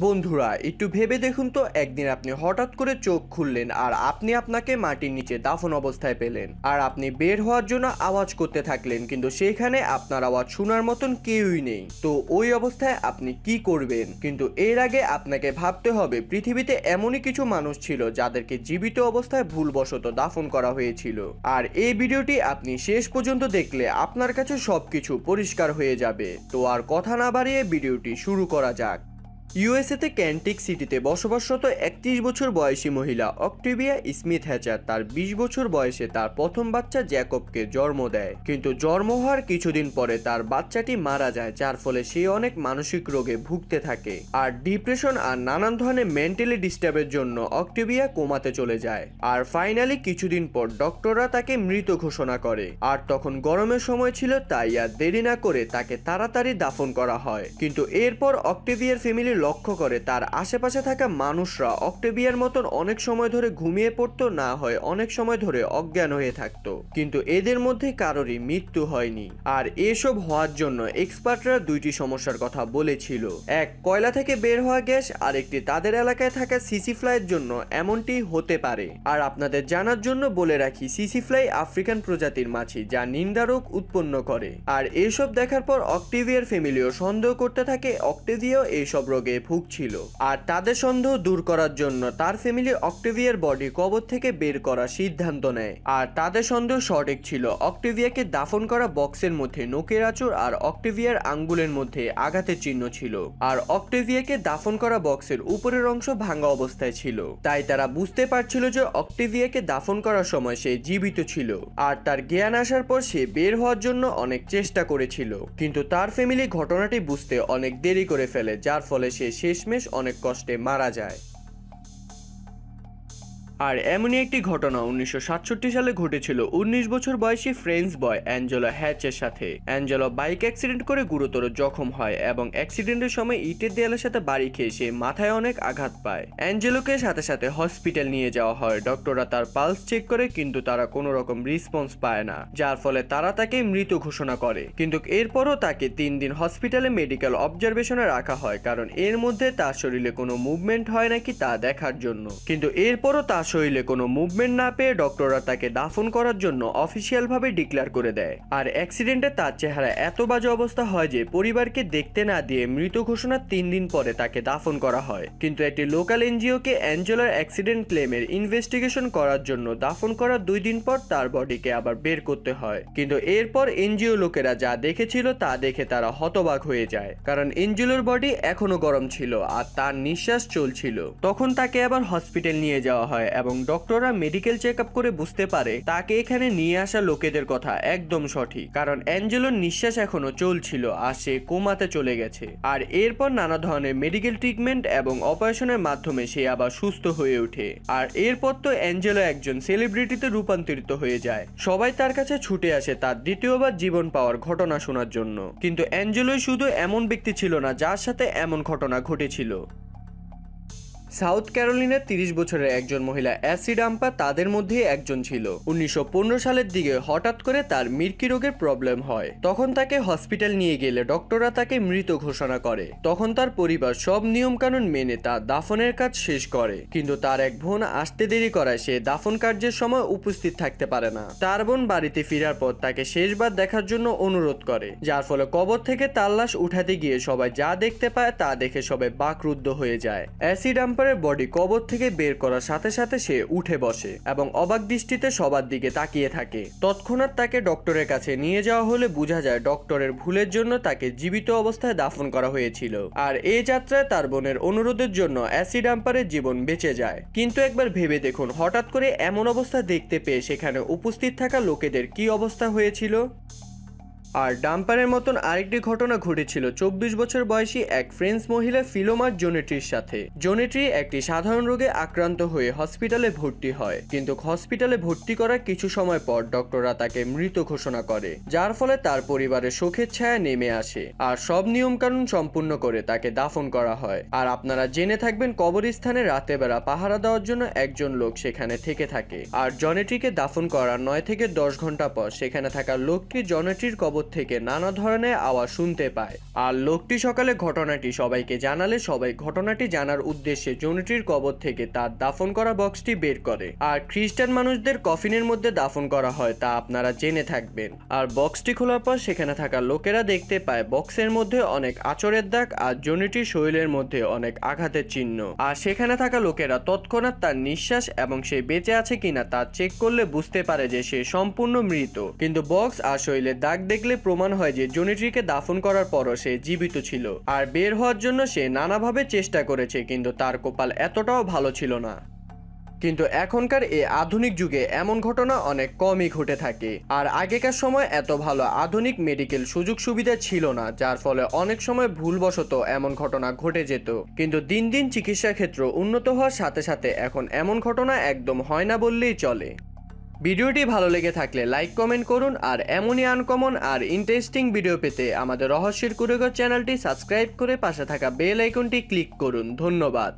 বন্ধুরা একটু ভেবে দেখুন তো, একদিন আপনি হঠাৎ করে চোখ খুললেন আর আপনি আপনাকে মাটির নিচে দাফন অবস্থায় পেলেন। আর আপনি বের হওয়ার জন্য আওয়াজ করতে থাকলেন, কিন্তু সেখানে আপনার আওয়াজ শোনার মতন কেউই নেই। তো ওই অবস্থায় আপনি কি করবেন? কিন্তু এর আগে আপনাকে ভাবতে হবে পৃথিবীতে এমনই কিছু মানুষ ছিল যাদেরকে জীবিত অবস্থায় ভুলবশত দাফন করা হয়েছিল। আর এই ভিডিওটি আপনি শেষ পর্যন্ত দেখলে আপনার কাছে সবকিছু পরিষ্কার হয়ে যাবে। তো আর কথা না বাড়িয়ে ভিডিওটি শুরু করা যাক। ইউএসএতে ক্যান্টিক সিটিতে বসবাসরত 31 বছর বয়সী মহিলা অক্টেভিয়া স্মিথ হ্যাচার তার 20 বছর বয়সে তার প্রথম বাচ্চা জ্যাকবকে জন্ম দেয়। কিন্তু জন্ম হওয়ার কিছুদিন পরে তার বাচ্চাটি মারা যায়, যার ফলে সে অনেক মানসিক রোগে ভুগতে থাকে। আর ডিপ্রেশন আর নানান ধরনের মেন্টালি ডিস্টার্বের জন্য অক্টেভিয়া কোমাতে চলে যায়। আর ফাইনালি কিছুদিন পর ডক্টররা তাকে মৃত ঘোষণা করে। আর তখন গরমের সময় ছিল, তাই আর দেরি না করে তাকে তাড়াতাড়ি দাফন করা হয়। কিন্তু এরপর অক্টেভিয়ার ফ্যামিলি লক্ষ্য করে তার আশেপাশে থাকা মানুষরা অক্টেভিয়ার মতন অনেক সময় ধরে ঘুমিয়ে পড়তো, না হয় অনেক সময় ধরে অজ্ঞান হয়ে থাকতো, কিন্তু এদের মধ্যে কারোরই মৃত্যু হয়নি। আর এসব হওয়ার জন্য এক্সপার্টরা দুইটি সমস্যার কথা বলেছিল, এক কয়লা থেকে বের হওয়া গ্যাস, আর একটি তাদের এলাকায় থাকা সিসি ফ্লাইয়ের জন্য এমনটি হতে পারে। আর আপনাদের জানার জন্য বলে রাখি, সিসি ফ্লাই আফ্রিকান প্রজাতির মাছি যা নিন্দা রোগ উৎপন্ন করে। আর এসব দেখার পর অক্টেভিয়ার ফ্যামিলিও সন্দেহ করতে থাকে অক্টেভিয়াও এইসব রোগে ভুগছিল। আর তাদের সন্দেহ দূর করার জন্য তার ফ্যামিলি অক্টেভিয়ার বডি কবর থেকে বের করার সিদ্ধান্ত নেয়। আর তাদের সন্দেহ সঠিক ছিল, অক্টেভিয়াকে দাফন করা বক্সের মধ্যে নোকের আঁচড় আর অক্টেভিয়ার আঙ্গুলের মধ্যে আঘাতের চিহ্ন ছিল। আর অক্টেভিয়াকে দাফন করা বক্সের উপরের অংশ ভাঙা অবস্থায় ছিল, তাই তারা বুঝতে পারছিল যে অক্টেভিয়াকে দাফন করার সময় সে জীবিত ছিল। আর তার জ্ঞান আসার পর সে বের হওয়ার জন্য অনেক চেষ্টা করেছিল, কিন্তু তার ফ্যামিলি ঘটনাটি বুঝতে অনেক দেরি করে ফেলে, যার ফলে সে শেষমেশ অনেক কষ্টে মারা যায়। আর এমনই একটি ঘটনা 1967 সালে ঘটেছিল 19 বছর বয়সী ফ্রেঞ্চ বয় অ্যাঞ্জেলো হ্যাচের সাথে। অ্যাঞ্জেলো বাইক অ্যাক্সিডেন্ট করে গুরুতর জখম হয় এবং অ্যাক্সিডেন্টের সময় ইটের দেয়ালের সাথে বাড়ি খেয়ে সে মাথায় অনেক আঘাত পায়। অ্যাঞ্জেলোকে সাথে সাথে হসপিটাল নিয়ে যাওয়া হয়। ডক্টররা তার পালস চেক করে, কিন্তু তারা কোনো রকম রেসপন্স পায় না, যার ফলে তারা তাকে মৃত ঘোষণা করে। কিন্তু এরপরও তাকে 3 দিন হসপিটালে মেডিকেল অবজারভেশনে রাখা হয়, কারণ এর মধ্যে তার শরীরে কোনো মুভমেন্ট হয় নাকি তা দেখার জন্য। কিন্তু এরপরও তার শরীরে কোনো মুভমেন্ট না পেয়ে ডক্টররা তাকে দাফন করার জন্য অফিসিয়াল ভাবে ডিক্লেয়ার করে দেয়। আর অ্যাক্সিডেন্টে তার চেহারা এত বাজে অবস্থা হয় যে পরিবারকে দেখতে না দিয়ে মৃত ঘোষণার 3 দিন পরে তাকে দাফন করা হয়। কিন্তু একটি লোকাল এনজিওকে অ্যাঞ্জেলোর অ্যাক্সিডেন্ট ক্লেমের ইনভেস্টিগেশন করার জন্য দাফন করার 2 দিন পর তার বডিকে আবার বের করতে হয়। কিন্তু এরপর এনজিও লোকেরা যা দেখেছিল তা দেখে তারা হতবাক হয়ে যায়, কারণ এনজিওর বডি এখনো গরম ছিল আর তার নিঃশ্বাস চলছিল। তখন তাকে আবার হসপিটাল নিয়ে যাওয়া হয় এবং ডক্টররা মেডিকেল চেক আপ করে বুঝতে পারে তাকে এখানে নিয়ে আসা লোকেদের কথা একদম সঠিক, কারণ অ্যাঞ্জেলোর নিঃশ্বাস এখনো চলছিল আর সে কোমাতে চলে গেছে। আর এরপর নানা ধরনের মেডিকেল ট্রিটমেন্ট এবং অপারেশনের মাধ্যমে সে আবার সুস্থ হয়ে ওঠে। আর এরপর তো অ্যাঞ্জেলো একজন সেলিব্রিটিতে রূপান্তরিত হয়ে যায়। সবাই তার কাছে ছুটে আসে তার দ্বিতীয়বার জীবন পাওয়ার ঘটনা শোনার জন্য। কিন্তু অ্যাঞ্জেলোই শুধু এমন ব্যক্তি ছিল না যার সাথে এমন ঘটনা ঘটেছিল। সাউথ ক্যারোলিনার 30 বছরের একজন মহিলা অ্যাসিড আম্পা তাদের মধ্যে একজন ছিল। 1915 সালের দিকে হঠাৎ করে তার মির্কি রোগের প্রবলেম হয়। তখন তাকে হসপিটাল নিয়ে গেলে ডক্টররা তাকে মৃত ঘোষণা করে। তখন তার পরিবার সব নিয়ম কানুন মেনে তার দাফনের কাজ শেষ করে, কিন্তু তার এক বোন আসতে দেরি করায় সে দাফন কার্যের সময় উপস্থিত থাকতে পারে না। তার বোন বাড়িতে ফেরার পর তাকে শেষবার দেখার জন্য অনুরোধ করে, যার ফলে কবর থেকে তার লাশ উঠাতে গিয়ে সবাই যা দেখতে পায় তা দেখে সবাই বাকরুদ্ধ হয়ে যায়। অ্যাসিড আম্পা বডি কবর থেকে বের করার সাথে সাথে সে উঠে বসে এবং অবাক দৃষ্টিতে সবার দিকে তাকিয়ে থাকে। তৎক্ষণাৎ তাকে ডক্টরের কাছে নিয়ে যাওয়া হলে বোঝা যায় ডক্টরের ভুলের জন্য তাকে জীবিত অবস্থায় দাফন করা হয়েছিল। আর এই যাত্রায় তার বোনের অনুরোধের জন্য অ্যাসিড আম্পারের জীবন বেঁচে যায়। কিন্তু একবার ভেবে দেখুন, হঠাৎ করে এমন অবস্থা দেখতে পেয়ে সেখানে উপস্থিত থাকা লোকেদের কি অবস্থা হয়েছিল। আর ডাম্পারের মতন আরেকটি ঘটনা ঘটেছিল 24 বছর বয়সী এক ফ্রেঞ্চ মহিলা ফিলোমার জোনেট্রির সাথে। জোনেট্রি একটি সাধারণ রোগে আক্রান্ত হয়ে হসপিটালে ভর্তি হয়, কিন্তু হসপিটালে ভর্তি করার কিছু সময় পর ডক্টররা তাকে মৃত ঘোষণা করে, যার ফলে তার পরিবারের শোকের ছায়া নেমে আসে। আর সব নিয়ম কানুন সম্পূর্ণ করে তাকে দাফন করা হয়। আর আপনারা জেনে থাকবেন কবরস্থানে রাতে বেলা পাহারা দেওয়ার জন্য একজন লোক সেখানে থেকে থাকে। আর জোনেট্রিকে দাফন করার 9 থেকে 10 ঘন্টা পর সেখানে থাকা লোকটি জোনেট্রির কবর কবর থেকে নানা ধরনের আওয়াজ শুনতে পায়। আর লোকটি সকালে ঘটনাটি সবাইকে জানালে সবাই ঘটনাটি জানার উদ্দেশ্যে জনিটির কবর থেকে তার দাফন করা বক্সটি বের করে। আর খ্রিস্টান মানুষদের কফিনের মধ্যে দাফন করা হয় তা আপনারা জেনে থাকবেন। আর বক্সটি খোলার পর সেখানে থাকা লোকেরা দেখতে পায় বক্সের মধ্যে অনেক আঁচড়ের দাগ আর জনিটির শরীরের মধ্যে অনেক আঘাতের চিহ্ন। আর সেখানে থাকা লোকেরা তৎক্ষণাৎ তার নিঃশ্বাস এবং সে বেঁচে আছে কিনা তা চেক করলে বুঝতে পারে যে সে সম্পূর্ণ মৃত। কিন্তু বক্স আর শরীরের দাগ দেখলে প্রমাণ হয় যে জনিটিকে দাফন করার পরও সে জীবিত ছিল। আর বের হওয়ার জন্য সে নানাভাবে চেষ্টা করেছে, কিন্তু তার কপাল এতটাও ভালো ছিল না। কিন্তু এখনকার এই আধুনিক যুগে এমন ঘটনা অনেক কমই ঘটে থাকে। আর আগেকার সময় এত ভালো আধুনিক মেডিকেল সুযোগ সুবিধা ছিল না, যার ফলে অনেক সময় ভুলবশত এমন ঘটনা ঘটে যেত। কিন্তু দিন দিন চিকিৎসা ক্ষেত্র উন্নত হওয়ার সাথে সাথে এখন এমন ঘটনা একদম হয় না বললেই চলে। ভিডিওটি ভালো লেগে থাকলে লাইক কমেন্ট করুন। আর এমনই আনকমন আর ইন্টারেস্টিং ভিডিও পেতে আমাদের রহস্যের কুড়েঘর চ্যানেলটি সাবস্ক্রাইব করে পাশে থাকা বেল আইকনটি ক্লিক করুন। ধন্যবাদ।